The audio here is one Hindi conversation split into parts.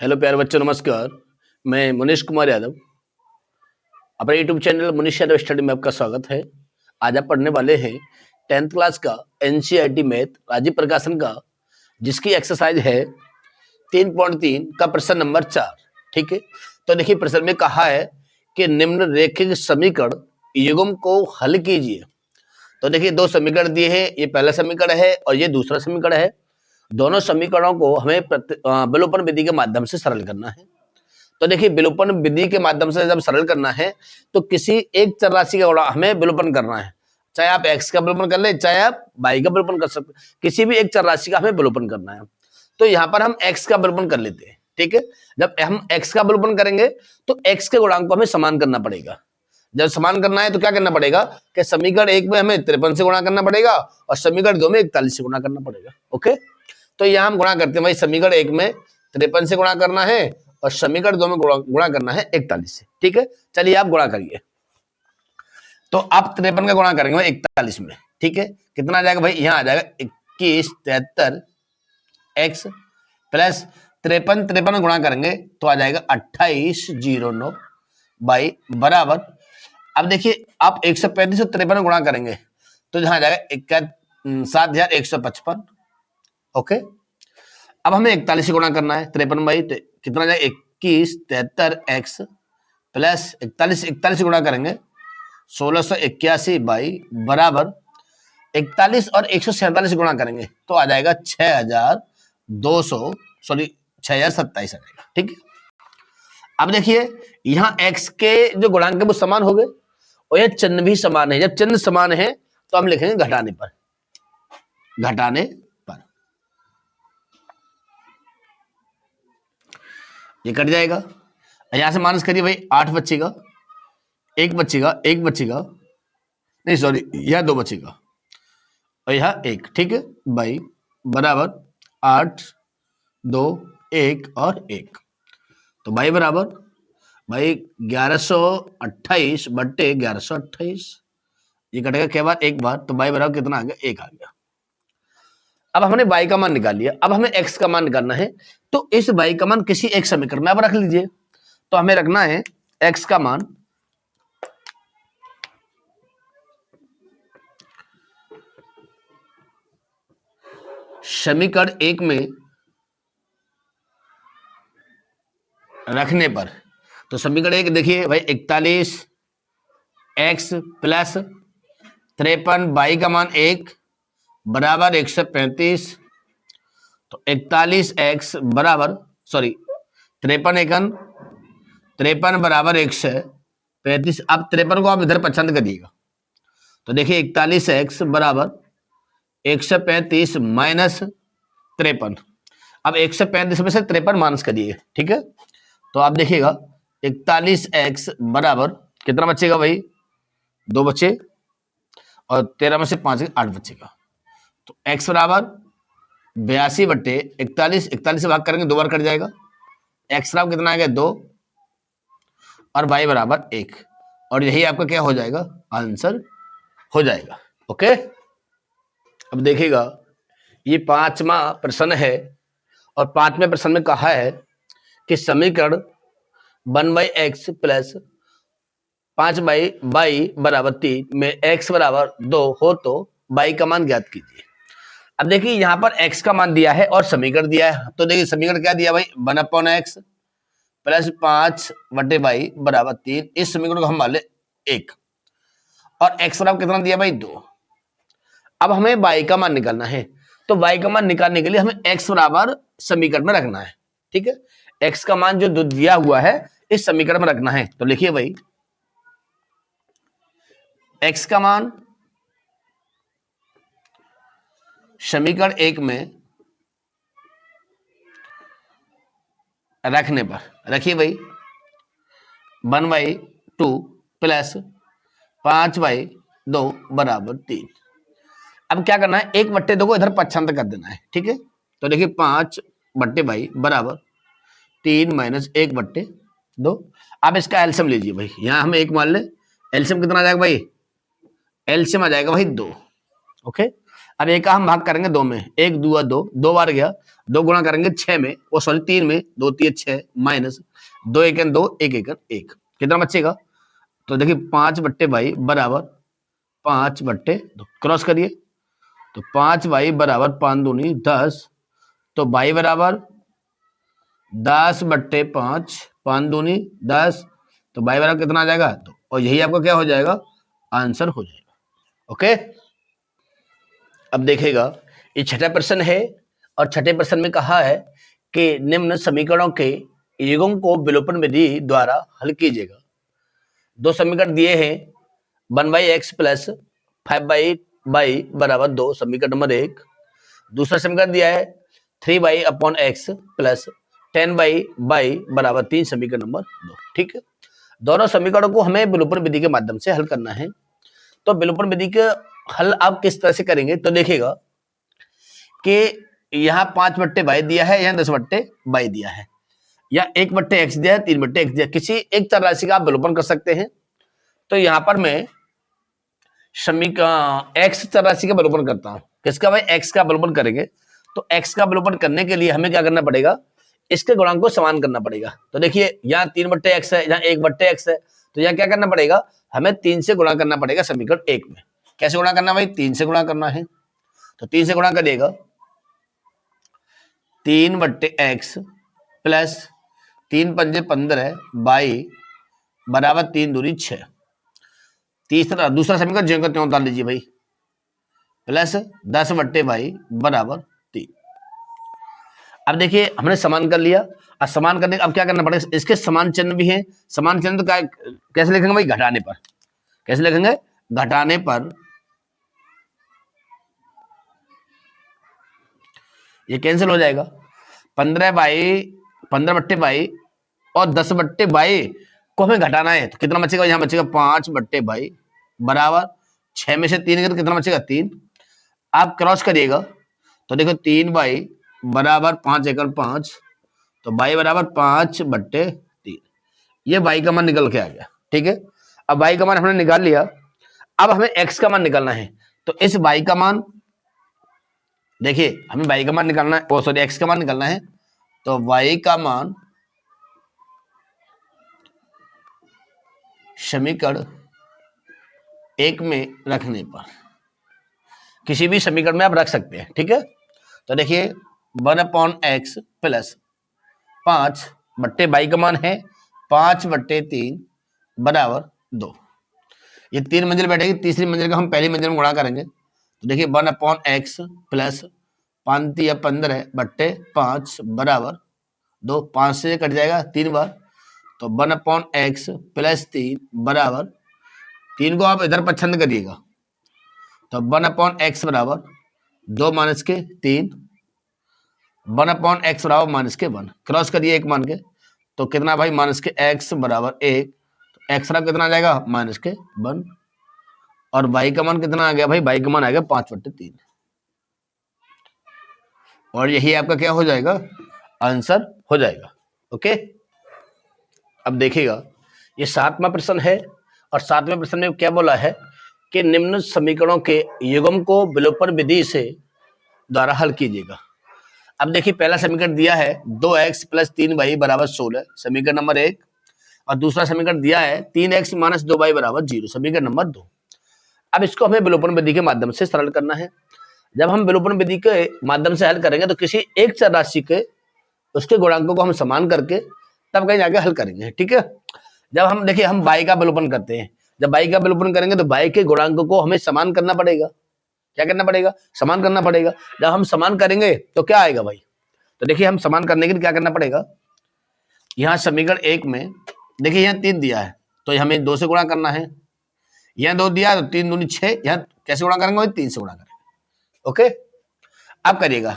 हेलो प्यारे बच्चों, नमस्कार। मैं मुनीश कुमार यादव, अपने YouTube channel Munish Yadav study में आपका स्वागत है। आज आप पढ़ने वाले हैं 10th क्लास का एनसीईआरटी मैथ राजीव प्रकाशन का, जिसकी एक्सरसाइज है 3.3 का प्रश्न नंबर 4। ठीक है, तो देखिए प्रश्न में कहा है कि निम्नलिखित समीकरण युग्म को हल कीजिए। तो देखिए दो समीकरण दिए हैं, ये पहला समीकरण है और ये दूसरा समीकरण है। दोनों समीकरणों को हमें विलोपन विधि के माध्यम से सरल करना है। तो देखिए विलोपन विधि के माध्यम से जब सरल करना है तो किसी एक चर राशि का गुणा हमें विलोपन करना है। चाहे आप x का विलोपन कर ले, चाहे आप y का विलोपन कर सकते, किसी भी एक चर राशि का हमें विलोपन करना है। तो यहाँ पर हम x का विलोपन कर लेते हैं। ठीक है, जब हम x का विलोपन करेंगे तो x के गुणांक को हमें समान करना पड़ेगा। जब समान करना है तो क्या करना पड़ेगा कि समीकरण 1 में हमें 53 से गुणा करना पड़ेगा और समीकरण 2 में 41 से गुणा करना पड़ेगा। ओके, तो यहाँ हम गुणा करते हैं भाई, समीकरण 1 में 53 से गुणा करना है और समीकरण 2 में गुणा करना है 41 से। ठीक है, चलिए आप गुणा करिए। तो आप 53 का गुणा करेंगे भाई 41 में। ठीक है, कितना आ जाएगा भाई, यहाँ आ जाएगा 2173 x प्लस 53 गुणा करेंगे तो आ जाएगा 2809 बाई बराबर। अब देखिए आप 135 और 53 गुणा करेंगे तो यहाँ आ जाएगा 7155। ओके, अब हमें 41 से गुणा करना है 53 बाई, तो कितना आ जाएगा 2173 x प्लस 41 गुणा करेंगे 1681 बाई बराबर 41 और 147 गुणा करेंगे तो आ जाएगा 6027 आ जाएगा। ठीक है, अब देखिए यहाँ x के जो गुणांक है वो समान हो गए और ये चिन्ह भी समान है। जब चिन्ह समान है तो हम लिखेंगे घटाने पर। ये कट जाएगा, यहां से माइनस करिए भाई, 8 बचेगा, एक बचेगा, नहीं सॉरी, यह 2 बचेगा और यह 1। ठीक है, बाई बराबर 8 2 1 और 1, तो बाई बराबर भाई 1128 बट्टे 1128। ये कटेगा क्या बार, एक बार, तो बाई बराबर कितना आ गया, 1 आ गया। अब हमने y का मान निकाल लिया, अब हमें x का मान निकालना है। तो इस y का मान किसी एक समीकरण में आप रख लीजिए। तो हमें रखना है x का मान समीकरण 1 में रखने पर। तो समीकरण 1 देखिए भाई, 41 x प्लस 53 y का मान 1 बराबर 135। तो 41x बराबर, सॉरी 53 बराबर 135। अब 53 को आप इधर पसंद करिएगा तो देखिए 41x बराबर 135 माइनस 53। अब 135 में से 53 माइनस करिए। ठीक है, तो आप देखिएगा 41x बराबर कितना बचेगा भाई, 2 बचे और 13 में से 5 8 बचेगा। तो x बराबर 82 बट्टे 41, 41 से भाग करेंगे 2 बार कट जाएगा। x बराबर कितना आएगा, 2 और y बराबर 1, और यही आपका क्या हो जाएगा, आंसर हो जाएगा। ओके, अब देखिएगा ये 5वां प्रश्न है और 5वें प्रश्न में कहा है कि समीकरण 1/x प्लस 5/y बराबर 3 में x बराबर 2 हो तो y का मान ज्ञात कीजिए। अब देखिए यहाँ पर x का मान दिया है और समीकरण दिया है। तो देखिए समीकरण क्या दिया भाई, 1/x प्लस 5/y बराबर 3। इस समीकरण को हम मान ले 1 और x बराबर कितना दिया भाई, 2। अब हमें y का मान निकालना है। तो y का मान निकालने के लिए हमें x बराबर समीकरण में रखना है। ठीक है, x का मान जो दिया हुआ है इस समीकरण में रखना है। तो लिखिए भाई x का मान समीकरण 1 में रखने पर रखिए भाई 1/2 प्लस 5/2 बराबर 3। अब क्या करना है, 1/2 को इधर पक्षांतर कर देना है। ठीक है, तो देखिए 5/2 बराबर 3 माइनस 1/2। अब इसका एलसीएम लीजिए भाई, यहां हम 1 मान ले, एलसीएम कितना आ जाएगा भाई, एलसीएम आ जाएगा भाई 2। ओके, अब एक का हम भाग करेंगे 2 में, 1 2 2, 2 बार गया, 2 गुणा करेंगे 6 में, वो सॉरी 3 में, 2 3 6 माइनस 2 1 2, 1 1 1, कितना बचेगा? तो देखिए 5/22 बराबर 5/2, क्रॉस करिए, तो 5 बराबर 5 दूनी 10, तो बाई बराबर 10/5, 5 दूनी 10, तो बाई बराबर कितना आ जाएगा? तो और यही आपका क्या हो जाएगा? आंसर हो जाएगा। ओके, अब देखेगा ये छठा प्रश्न है और छठे प्रश्न में कहा है कि निम्न समीकरणों के युग्म को विलोपन विधि द्वारा हल कीजिएगा। दो समीकरण दिए हैं, 1/x प्लस 5/y बराबर 2, समीकरण नंबर 1। दूसरा समीकरण दिया है 3y/x प्लस 10y बराबर 3, समीकरण नंबर 2। ठीक है, दोनों समीकरणों को हमें विलोपन विधि के माध्यम से हल करना है। तो विलोपन विधि का हल आप किस तरह से करेंगे? तो देखिएगा कि यहाँ 5/y दिया है, यहाँ 10/y दिया है, या 1/x दिया है, 3/x दिया है, किसी एक चर राशि का आप विलोपन कर सकते हैं। तो यहाँ पर मैं समीकरण x चर राशि का विलोपन करता हूँ। किसका भाई? x का विलोपन करेंगे। तो x का विलोपन करने के लिए हमें क्या करना पड़ेगा? इसके गुणांक को समान करना पड़ेगा। तो देखिए यहाँ 3/x है, यहाँ 1/x है, तो यहाँ क्या करना पड़ेगा? हमें 3 से गुणा करना पड़ेगा समीकरण 1 में। कैसे गुणा करना भाई? 3 से गुणा करना है, तो 3 से गुणा करिएगा, 3/x प्लस 3 पंजे 15 बाई बराबर 3 दूनी 6। तीसरा दूसरा समीकरण ज्यों का त्यों उतार लीजिए भाई, प्लस 10/y बराबर 3। अब देखिए हमने समान कर लिया, अब समान करने अब क्या करना पड़ेगा? इसके समान चिन्ह भी हैं, समान चिन्ह तो कैसे लिखेंगे भाई? घटाने पर। कैसे लिखेंगे? घटाने पर ये कैंसिल हो जाएगा। 15/y और 10/y को हमें घटाना है, तो कितना बचेगा? यहाँ बचेगा 5/y बराबर 6 में से 3 गया तो कितना बचेगा? 3। आप क्रॉस करिएगा, तो देखो 3y बराबर 5 एकड़ 5, तो y बराबर 5/3। ये y का मान निकल के आ गया। ठीक है, अब y का मान हमने निकाल लिया, अब हमें x का मान निकालना है। तो इस y का मान, देखिए हमें y का मान निकालना है, सॉरी x का मान निकालना है। तो y का मान समीकरण 1 में रखने पर, किसी भी समीकरण में आप रख सकते हैं। ठीक है, तो देखिए 1/x प्लस 5/y का मान है 5/3 बराबर 2। ये 3 मंजिल बैठेगी, तीसरी मंजिल का हम पहली मंजिल में गुणा करेंगे। तो देखिए 1/x प्लस 5 या 15/5 बराबर 2, 5 से कट जाएगा 3 बार, तो 1/x प्लस 3 बराबर 3 को आप इधर पच्छंद करिएगा, तो 1/x बराबर 2 माइनस के 3, 1/x बराबर माइनस के 1, क्रॉस करिए 1 मान के, तो कितना भाई? माइनस के x बराबर 1, तो x बराबर कितना आ जाएगा? माइनस के 1। और y का मान कितना आ गया भाई? y का मान आ गया 5/3, और यही आपका क्या हो जाएगा? आंसर हो जाएगा। ओके, अब देखिएगा ये 7वां प्रश्न है, और 7वें प्रश्न में क्या बोला है कि निम्न समीकरणों के युग्म को विलोपन विधि से द्वारा हल कीजिएगा। अब देखिए पहला समीकरण दिया है 2x प्लस 3y बराबर 16, समीकरण नंबर 1, और दूसरा समीकरण दिया है 3x माइनस 2y बराबर 0, समीकरण नंबर 2। अब इसको हमें विलोपन विधि के माध्यम से सरल करना है। जब हम विलोपन विधि के माध्यम से हल करेंगे तो किसी एक चर राशि के उसके गुणांकों को हम समान करके तब कहीं जाके हल करेंगे। ठीक है, जब हम देखिए हम y का विलोपन करते हैं, जब y का विलोपन करेंगे तो y के गुणांकों को हमें समान करना पड़ेगा। क्या करना पड़ेगा? समान करना पड़ेगा। जब हम समान करेंगे तो क्या आएगा भाई? तो देखिए हम समान करने के लिए क्या करना पड़ेगा? यहाँ समीकरण 1 में देखिए यहाँ 3 दिया है, तो हमें 2 से गुणा करना है, यहाँ 2 दिया तो 3 दूनी 6, यहाँ कैसे गुणा करेंगे? 3 से गुणा करेंगे। ओके, अब करिएगा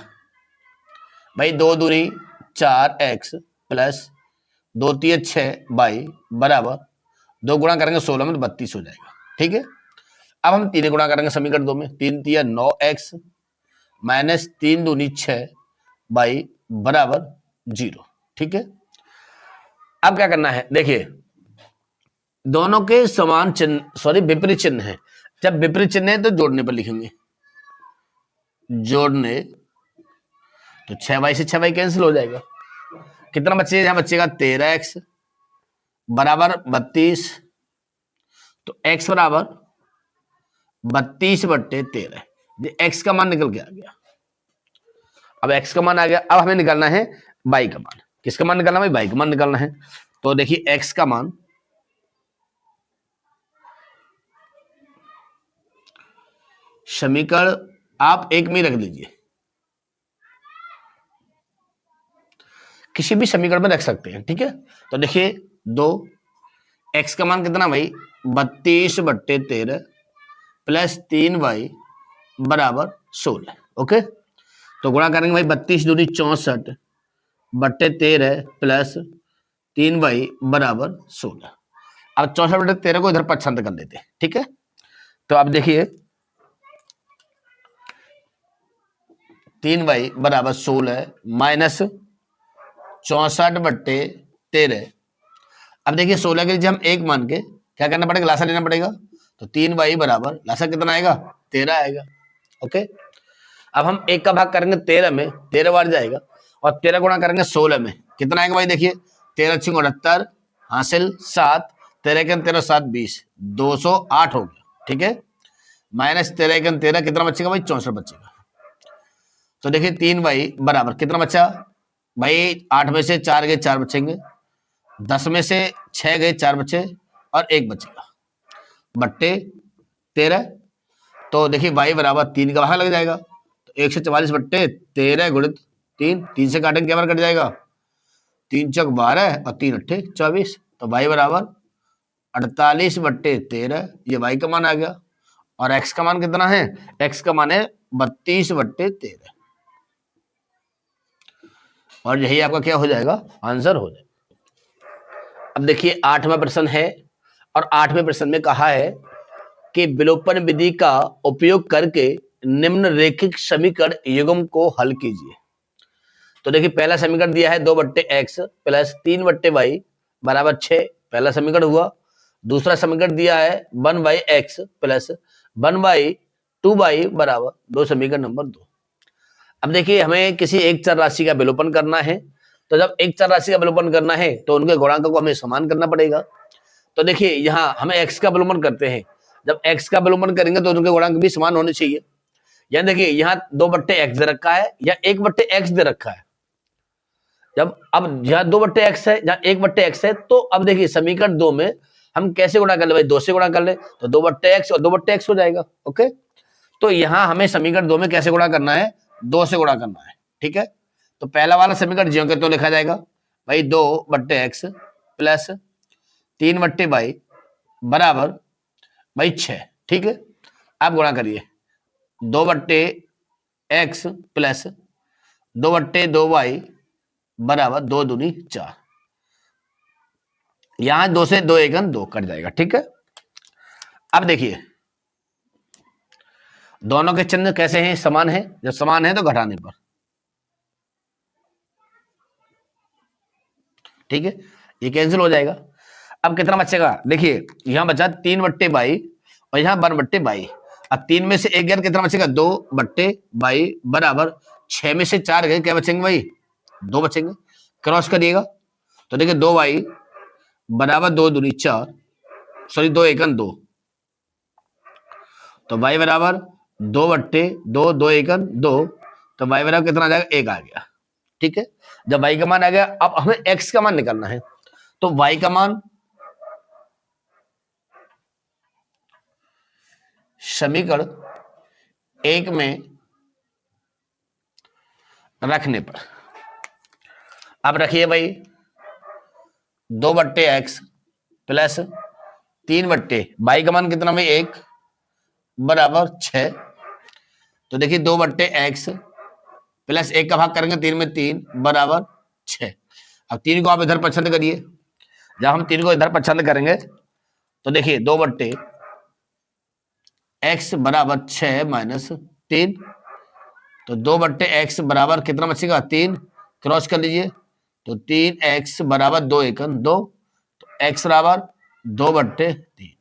भाई 2 दूनी 4x प्लस 2 3 6y बराबर 2 गुणा करेंगे 16 में तो 32 हो जाएगा। ठीक है, अब हम 3 गुणा करेंगे समीकरण 2 में, 3 3 9x माइनस 3 दूनी 6y बराबर 0। ठीक है, अब क्या करना है? देखिए दोनों के समान चिन्ह, सॉरी विपरीत चिन्ह है। जब विपरीत चिन्ह है तो जोड़ने पर लिखेंगे। जोड़ने, तो 6y से 6y कैंसिल हो जाएगा। कितना बचेगा, यहाँ बचेगा 13x बराबर 32। तो x बराबर 32/13, ये x का मान निकल के आ गया। अब x का मान आ गया, अब हमें निकालना है y का मान। किसका मान निकालना है भाई? y का मान निकालना है। तो देखिए x का मान, समीकरण आप एक में रख लीजिए, किसी भी समीकरण में रख सकते हैं, ठीक है। तो देखिए 2, x का मान कितना भाई? 32/13 प्लस 3y बराबर 16। ओके, तो गुणा करेंगे भाई, 32 दूनी 64/13 प्लस 3y बराबर 16। अब 64/13 को इधर पक्षांतर कर लेते हैं, ठीक है। तो अब देखिए 3y बराबर 16 माइनस 64/13। अब देखिए 16 के नीचे हम एक मान के क्या करना पड़ेगा? लासा लेना पड़ेगा। तो 3y बराबर लासा कितना आएगा? 13 आएगा। ओके, अब हम एक का भाग करेंगे 13 में, 13 बार जाएगा, और 13 गुणा करेंगे 16 में, कितना आएगा भाई? देखिए 13 छिंग 69 हासिल 7, 13 के 13 7 20, 208 हो गया, ठीक है। माइनस 13 के 13 कितना बचेगा भाई? 64 बचेगा। तो देखिए 3y बराबर कितना बचा भाई? 8 में से 4 गए 4 बचेंगे, 10 में से 6 गए 4 बचे, और 1 बचेगा बट्टे 13। तो देखिए y बराबर 3 का भाग लग जाएगा, तो 144/13 गुणित 3, 3 से काटेंगे क्या बार कट जाएगा? 3 चौक 12 और 3 अट्ठे 24। तो y बराबर 48/13, ये y का मान आ गया। और x का मान कितना है? x का मान है 32/13, और यही आपका क्या हो जाएगा? आंसर हो जाएगा। अब देखिए 8वां प्रश्न है, और 8वें प्रश्न में कहा है कि विलोपन विधि का उपयोग करके निम्नलिखित समीकरण युग्म को हल कीजिए। तो देखिए पहला समीकरण दिया है 2/x प्लस 3/y बराबर 6, पहला समीकरण हुआ। दूसरा समीकरण दिया है 1/x प्लस 1/2y बराबर 2, समीकरण नंबर 2। अब देखिए हमें किसी एक चर राशि का विलोपन करना है, तो जब एक चर राशि का विलोपन करना है तो उनके गुणांकों को हमें समान करना पड़ेगा। तो देखिए यहाँ हमें x का विलोपन करते हैं, जब x का विलोपन करेंगे तो उनके गुणांक भी समान होने चाहिए। यानी देखिए यहाँ 2/x दे रखा है या 1/x दे रखा है। जब अब यहाँ 2/x है, जहाँ 1/x है, तो अब देखिए समीकरण 2 में हम कैसे गुणा कर ले भाई? 2 से गुणा कर ले, तो 2/x और 2/x हो जाएगा। ओके, तो यहाँ हमें समीकरण 2 में कैसे गुणा करना है? 2 से गुणा करना है, ठीक है। तो पहला वाला समीकरण ज्यों के त्यों लिखा जाएगा भाई, 2/x प्लस 3/y बराबर भाई 6, ठीक है। आप गुणा करिए, 2/x प्लस 2/2y बराबर 2 दूनी 4, यहां 2 से 2 एकन 2 कट जाएगा, ठीक है। अब देखिए दोनों के चिन्ह कैसे हैं? समान है, जब समान है तो घटाने पर, ठीक है, ये कैंसिल हो जाएगा। अब कितना बचेगा? देखिए यहां बचा 3/y और यहाँ 1/y। अब 3 में से 1 गया कितना बचेगा? 2/y बराबर 6 में से 4 गए, क्या बचेंगे भाई? 2 बचेंगे। क्रॉस करिएगा तो देखिए 2y बराबर 2 दूनी 4, सॉरी 2 एकन 2, तो y बराबर 2/2, 2 एकन 2, तो y बराबर कितना आ जाएगा? 1 आ गया, ठीक है। जब y का मान आ गया, अब हमें x का मान निकालना है। तो y का मान समीकरण 1 में रखने पर, अब रखिए भाई 2/x प्लस 3/y का मान कितना भाई? 1 बराबर 6। तो देखिए 2/x प्लस 1 का भाग करेंगे 3 में 3 बराबर 6। अब 3 को आप इधर पसंद करिए, जब हम 3 को इधर पसंद करेंगे तो देखिए 2/x बराबर 6 माइनस 3, तो 2/x बराबर कितना बचेगा? 3, क्रॉस कर लीजिए, तो 3x बराबर 2 एकन 2, तो x बराबर 2/3,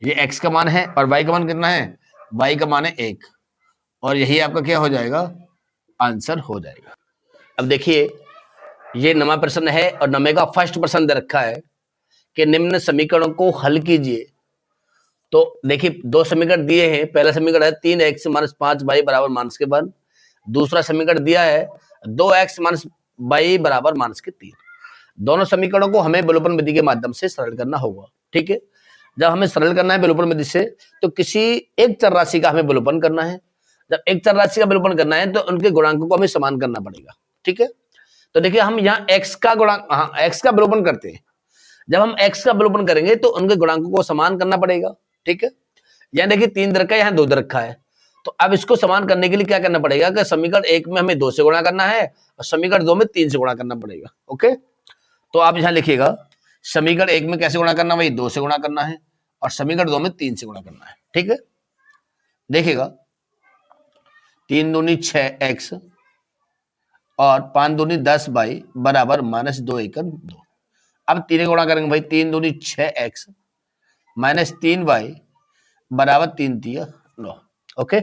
ये x का मान है। और y का मान कितना है? y का मान है 1, और यही आपका क्या हो जाएगा, आंसर हो जाएगा। अब देखिए ये नवा प्रश्न है और नमे का फर्स्ट प्रश्न दे रखा है कि निम्न समीकरणों को हल कीजिए। तो देखिए दो समीकरण दिए हैं, पहला समीकरण है 3x माइनस 5y बराबर माइनस के 1, दूसरा समीकरण दिया है 2x माइनस y बराबर माइनस के 3। दोनों समीकरणों को हमें विलोपन विधि के माध्यम से सरल करना होगा। ठीक है, जब हमें सरल करना है विलोपन विधि से तो किसी एक चर राशि का हमें विलोपन करना है। जब एक चर राशि का विलोपन करना है तो उनके गुणांकों को हमें समान करना पड़ेगा। ठीक है, तो देखिए हम यहाँ x का गुणांक, हाँ x का विलोपन करते हैं। जब हम x का विलोपन करेंगे तो उनके गुणांकों को समान करना पड़ेगा। ठीक है, यहाँ देखिए 3 दे रखा है, यहाँ 2 दे रखा है। तो अब इसको समान करने के लिए क्या करना पड़ेगा कि समीकरण 1 में हमें 2 से गुणा करना है और समीकरण 2 में 3 से गुणा करना पड़ेगा। ओके, तो आप यहां लिखिएगा समीकरण 1 में कैसे गुणा करना, वही 2 से गुणा करना है और समीकरण 2 में 3 से गुणा करना है। ठीक है, देखिएगा 3 दूनी 6x और 5 दूनी 10y बराबर माइनस 2 एकम 2। अब 3 गुणा करेंगे भाई, 3 दूनी 6x माइनस 3y बराबर 3 तिया 9। ओके,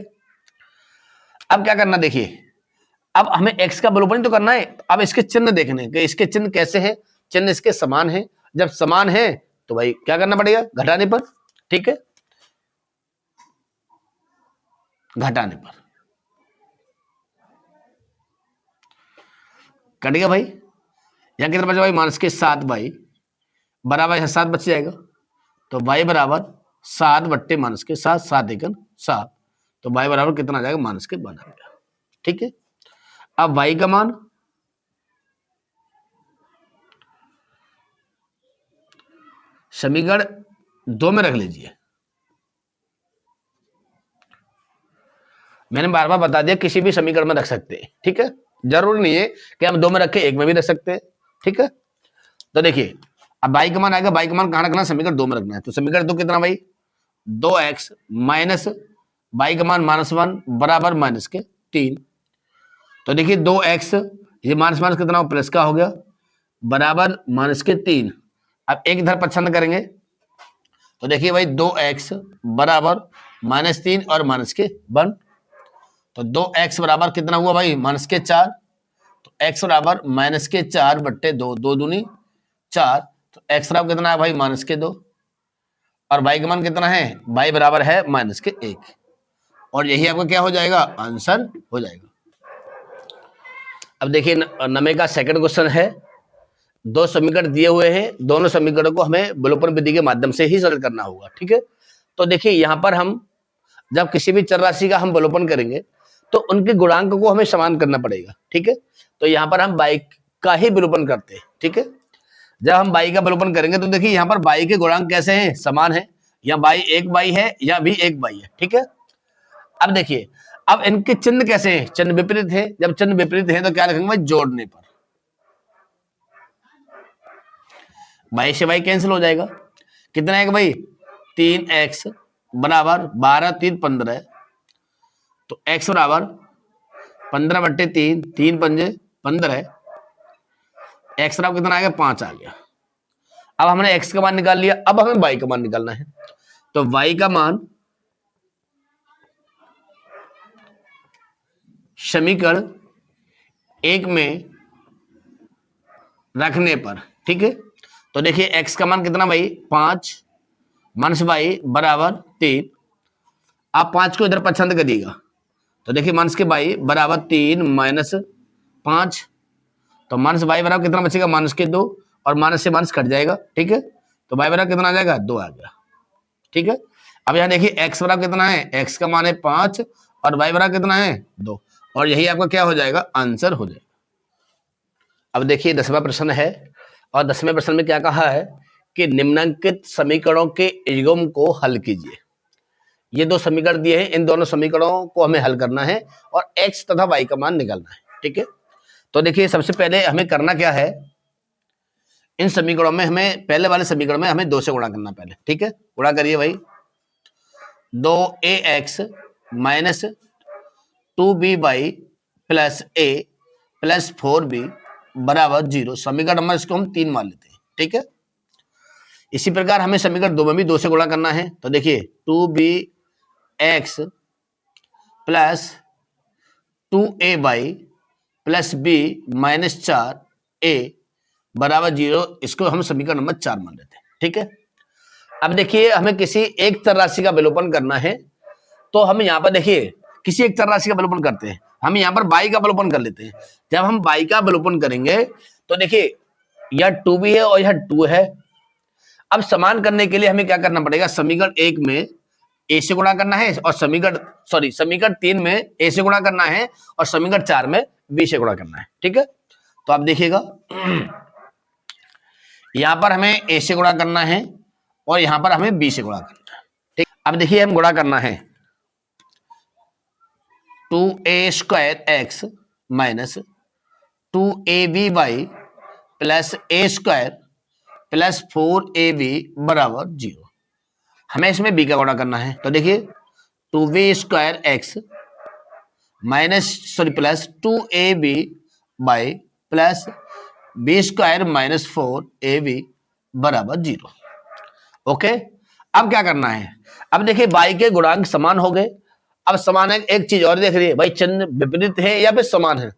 अब क्या करना, देखिए अब हमें x का विलोपन तो करना है। अब इसके चिन्ह देखने कि इसके चिन्ह कैसे है, चिन्ह इसके समान है। जब समान है तो भाई क्या करना पड़ेगा, घटाने पर। ठीक है, घटाने पर कट गया भाई। यहां कितना बचा भाई, माइनस के 7y बराबर, यहां 7 बच जाएगा तो y बराबर 7 बट्टे माइनस के 7, 7 एकन 7, तो y बराबर कितना आ जाएगा, माइनस के 1 आ गया। ठीक है, अब y का मान समीकरण 2 में रख लीजिए। मैंने बार बार बता दिया किसी भी समीकरण में रख सकते हैं। ठीक है, जरूरी नहीं है कि हम 2 में रखे 1 में भी रख सकते हैं। ठीक है, तो देखिए अब y का मान आएगा, y का मान कहां रखना है, समीकरण 2 में रखना है। तो समीकरण 2 कितना भाई, 2x माइनस y का मान माइनस 1 बराबर माइनस के 3। तो देखिए 2x, ये माइनस माइनस कितना हो, प्लस का हो गया, बराबर माइनस के 3। अब एक इधर पछंद करेंगे तो देखिए भाई 2x बराबर माइनस 3 और माइनस के 1। तो 2x बराबर कितना हुआ भाई, माइनस के 4। तो x बराबर माइनस के 4 बट्टे 2, 2 दूनी 4, तो x बराबर कितना है भाई, माइनस के 2। और y का मान कितना है, y बराबर है माइनस के 1। और यही आपका क्या हो जाएगा, आंसर हो जाएगा। अब देखिए नमे का सेकंड क्वेश्चन है, दो समीकरण दिए हुए हैं, दोनों समीकरणों को हमें विलोपन विधि के माध्यम से ही सरल करना होगा। ठीक है, तो देखिए यहां पर हम जब किसी भी चर राशि का हम विलोपन करेंगे तो उनके गुणांक को हमें समान करना पड़ेगा। ठीक है, तो यहां पर हम y का ही विलोपन करते हैं। ठीक है, जब हम y का विलोपन करेंगे तो देखिए यहां पर y के गुणांक कैसे हैं, समान है, या y एक y है या भी एक y है। ठीक है, अब देखिए अब इनके चिन्ह कैसे हैं, चिन्ह विपरीत है। जब चिन्ह विपरीत है तो क्या लिखेंगे भाई, जोड़ने पर y से y कैंसिल हो जाएगा। कितना है भाई, 3x बराबर 12 3 15, तो x बराबर 15 बट्टे 3, 3 पंजे 15, x बराबर कितना आएगा, 5 आ गया। अब हमने x का मान निकाल लिया, अब हमें y का मान निकालना है। तो y का मान समीकरण 1 में रखने पर, ठीक है, तो देखिए x का मान कितना भाई, 5 माइनस y बराबर 3। आप 5 को इधर पसंद करिएगा तो देखिए माइनस के y बराबर 3 माइनस 5, तो माइनस y बराबर कितना बचेगा, माइनस के 2, और माइनस से माइनस कट जाएगा। ठीक है, तो y बराबर कितना आ जाएगा, 2 आ गया। ठीक है, अब यहाँ देखिए x बराबर कितना है, x का मान है 5 और y बराबर कितना है, 2, और यही आपका क्या हो जाएगा, आंसर हो जाएगा। अब देखिए 10वां प्रश्न है, और 10वें प्रश्न में क्या कहा है कि निम्नलिखित समीकरणों के युग्म को हल कीजिए। ये दो समीकरण दिए हैं, इन दोनों समीकरणों को हमें हल करना है और x तथा y का मान निकालना है। ठीक है, तो देखिए सबसे पहले हमें करना क्या है, इन समीकरणों में हमें पहले वाले समीकरण में हमें 2 से गुणा करना पहले। ठीक है, गुणा करिए भाई, 2ax minus 2by plus a plus 4b बराबर 0। समीकरण नंबर इसको हम 3 मान लेते हैं। ठीक है, इसी प्रकार हमें समीकरण 2 में भी 2 से गुणा करना है। तो देखिए 2bx plus 2a/, plus B minus 4a बराबर 0, इसको हम समीकरण नंबर 4 मान लेते हैं। ठीक है, अब देखिए हमें किसी एक चर राशि का अवलोकन करना है, तो हम यहाँ पर देखिए किसी एक चर राशि का अवलोकन करते हैं। हम यहाँ पर y का अवलोकन कर लेते हैं। जब हम y का अवलोकन करेंगे तो देखिए यह 2b है और यह 2 है। अब समान करने के लिए हमें क्या करना पड़ेगा, समीकरण 1 में a से गुणा करना है और समीकरण 3 में a से गुणा करना है और समीकरण 4 में b से गुणा करना है। ठीक है, तो आप देखिएगा यहां पर हमें a से गुणा करना है और यहां पर हमें b से गुणा करना है। ठीक, अब देखिए हम गुणा करना है 2a² x minus 2ab/, plus a² plus 4ab बराबर 0। हमें इसमें b का गुणा करना है, तो देखिए 2b² x plus 2ab/ plus b² minus 4ab बराबर 0। ओके, अब क्या करना है, अब देखिए y के गुणांक समान हो गए। अब समान है, एक चीज और देख रही है भाई, चिन्ह विपरीत है या फिर समान है।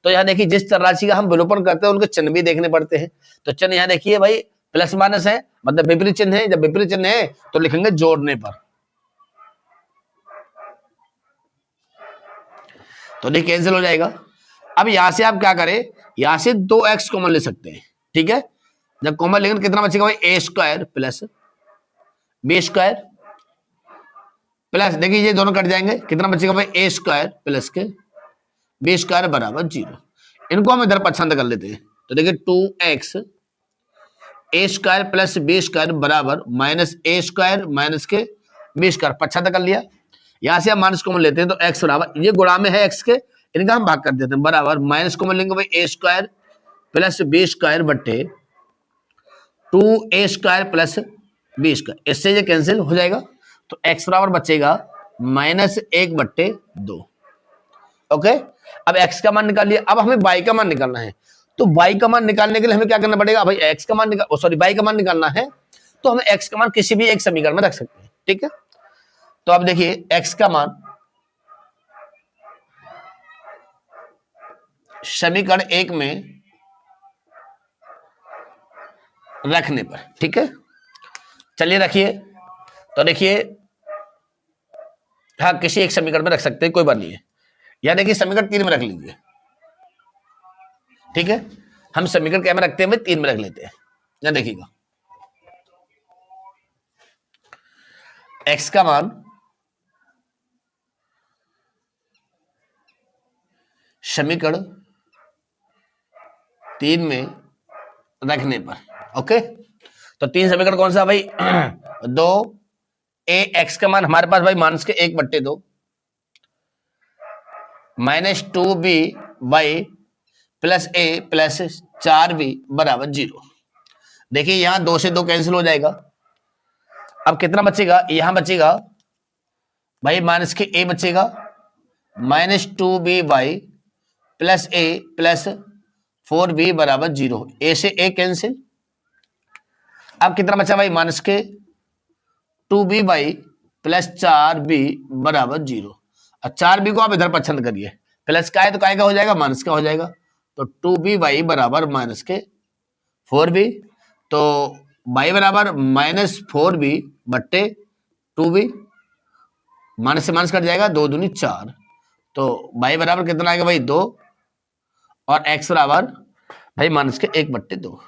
तो यहाँ देखिए जिस चर राशि का हम विलोपन करते हैं उनके चिन्ह भी देखने पड़ते हैं। तो चिन्ह यहाँ देखिए भाई प्लस माइनस है, मतलब विपरीत चिन्ह है। जब विपरीत चिन्ह है तो लिखेंगे जोड़ने पर, तो देखिए कैंसिल हो जाएगा। अब यहां से आप क्या करें, यहां से 2x कॉमन ले सकते हैं। ठीक है, जब कॉमन लेंगे कितना बचेगा भाई, a² प्लस b² प्लस, देखिए ये दोनों कट जाएंगे, कितना बचेगा भाई a² प्लस के b² बराबर 0। इनको हम इधर पसंद कर लेते हैं, तो देखिए 2x a² प्लस b² बराबर माइनस a² माइनस के b² पच्छादा कर लिया। यहां से हम माइनस कॉमन लेते हैं तो x बराबर, ये गुणा में है x के, इनका हम भाग कर देते हैं, बराबर माइनस कॉमन लेंगे भाई a² प्लस b² बट्टे 2a² प्लस b², इससे ये कैंसिल हो जाएगा। तो x बराबर बचेगा -1/2। ओके, अब x का मान निकाल लिया। अब हमें y का मान निकालना है, तो y का मान निकालने के लिए हमें क्या करना पड़ेगा भाई, x का मान y का मान निकालना है, तो हमें x का मान किसी भी एक समीकरण में रख सकते हैं। ठीक है, तो अब देखिए x का मान समीकरण 1 में रखने पर, ठीक है, चलिए रखिए। तो देखिए हाँ किसी एक समीकरण में रख सकते हैं, कोई बात नहीं है। या देखिए समीकरण 3 में रख लीजिए। ठीक है, हम समीकरण क्या में रखते हैं, 3 में रख लेते हैं। या देखिएगा x का मान समीकरण 3 में रखने पर, ओके, तो 3 समीकरण कौन सा भाई 2 a x का मान हमारे पास भाई माइनस के 1/2 minus 2b/, plus a plus 4b बराबर 0। देखिए यहां 2 से 2 कैंसिल हो जाएगा। अब कितना बचेगा, यहां बचेगा भाई माइनस के a बचेगा minus 2b/, plus a plus 4b बराबर 0। a से a कैंसिल। अब कितना बचा भाई, माइनस के 2b/, प्लस 4b बराबर 0। और 4b को आप इधर पसंद करिए, प्लस का है तो काय का हो जाएगा, माइनस का हो जाएगा। तो 2b/, बराबर माइनस के 4b, तो y बराबर -4b बट्टे 2b, माइनस से माइनस कट जाएगा, 2 दूनी 4, तो y बराबर कितना आएगा भाई 2, और x बराबर भाई माइनस के 1/2।